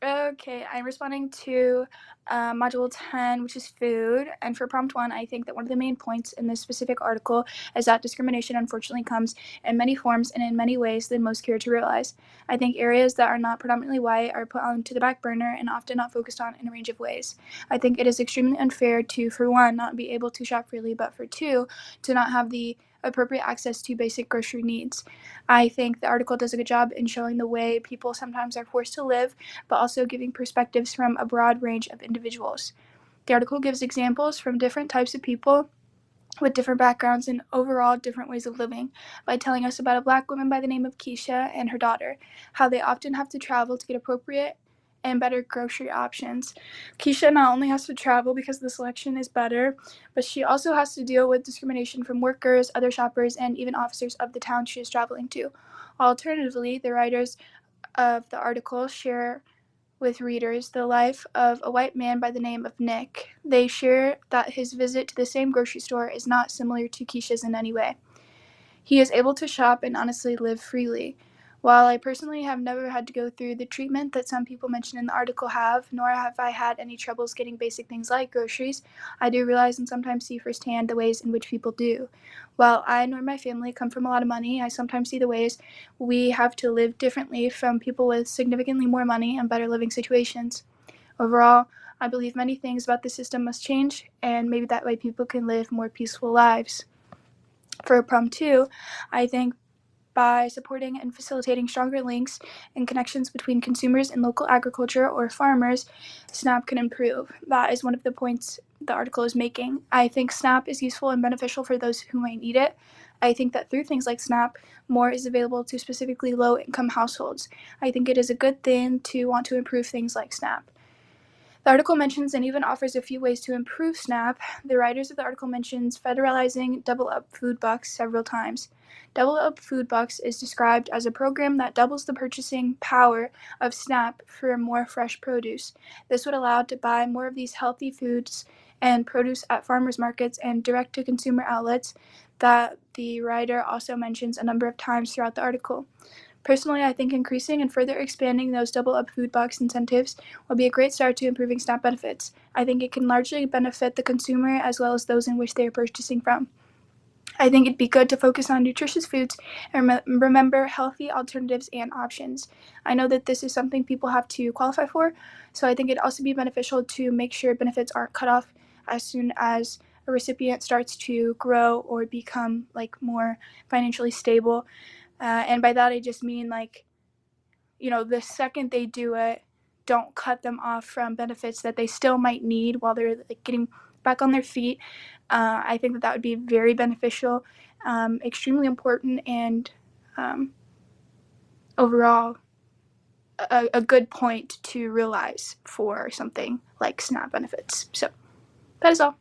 Okay, I'm responding to Module 10, which is food. And for prompt 1, I think that one of the main points in this specific article is that discrimination unfortunately comes in many forms and in many ways than most care to realize. I think areas that are not predominantly white are put onto the back burner and often not focused on in a range of ways. I think it is extremely unfair to, for one, not be able to shop freely, but for two, to not have the appropriate access to basic grocery needs. I think the article does a good job in showing the way people sometimes are forced to live, but also giving perspectives from a broad range of individuals. The article gives examples from different types of people with different backgrounds and overall different ways of living by telling us about a black woman by the name of Keisha and her daughter, how they often have to travel to get appropriate and better grocery options. Keisha not only has to travel because the selection is better, but she also has to deal with discrimination from workers, other shoppers, and even officers of the town she is traveling to. Alternatively, the writers of the article share with readers the life of a white man by the name of Nick. They share that his visit to the same grocery store is not similar to Keisha's in any way. He is able to shop and honestly live freely. While I personally have never had to go through the treatment that some people mentioned in the article have, nor have I had any troubles getting basic things like groceries, I do realize and sometimes see firsthand the ways in which people do. While I nor my family come from a lot of money, I sometimes see the ways we have to live differently from people with significantly more money and better living situations. Overall, I believe many things about the system must change, and maybe that way people can live more peaceful lives. For prompt 2, I think by supporting and facilitating stronger links and connections between consumers and local agriculture or farmers, SNAP can improve. That is one of the points the article is making. I think SNAP is useful and beneficial for those who might need it. I think that through things like SNAP, more is available to specifically low income households. I think it is a good thing to want to improve things like SNAP. The article mentions and even offers a few ways to improve SNAP. The writers of the article mentions federalizing Double Up Food Bucks several times. Double Up Food Bucks is described as a program that doubles the purchasing power of SNAP for more fresh produce. This would allow to buy more of these healthy foods and produce at farmers markets and direct-to-consumer outlets that the writer also mentions a number of times throughout the article. Personally, I think increasing and further expanding those Double Up Food Box incentives will be a great start to improving SNAP benefits. I think it can largely benefit the consumer as well as those in which they are purchasing from. I think it'd be good to focus on nutritious foods and remember healthy alternatives and options. I know that this is something people have to qualify for, so I think it'd also be beneficial to make sure benefits aren't cut off as soon as a recipient starts to grow or become more financially stable. And by that I just mean the second they do it, don't cut them off from benefits that they still might need while they're getting back on their feet. I think that that would be very beneficial, extremely important, and um, overall a good point to realize for something like SNAP benefits. So that is all.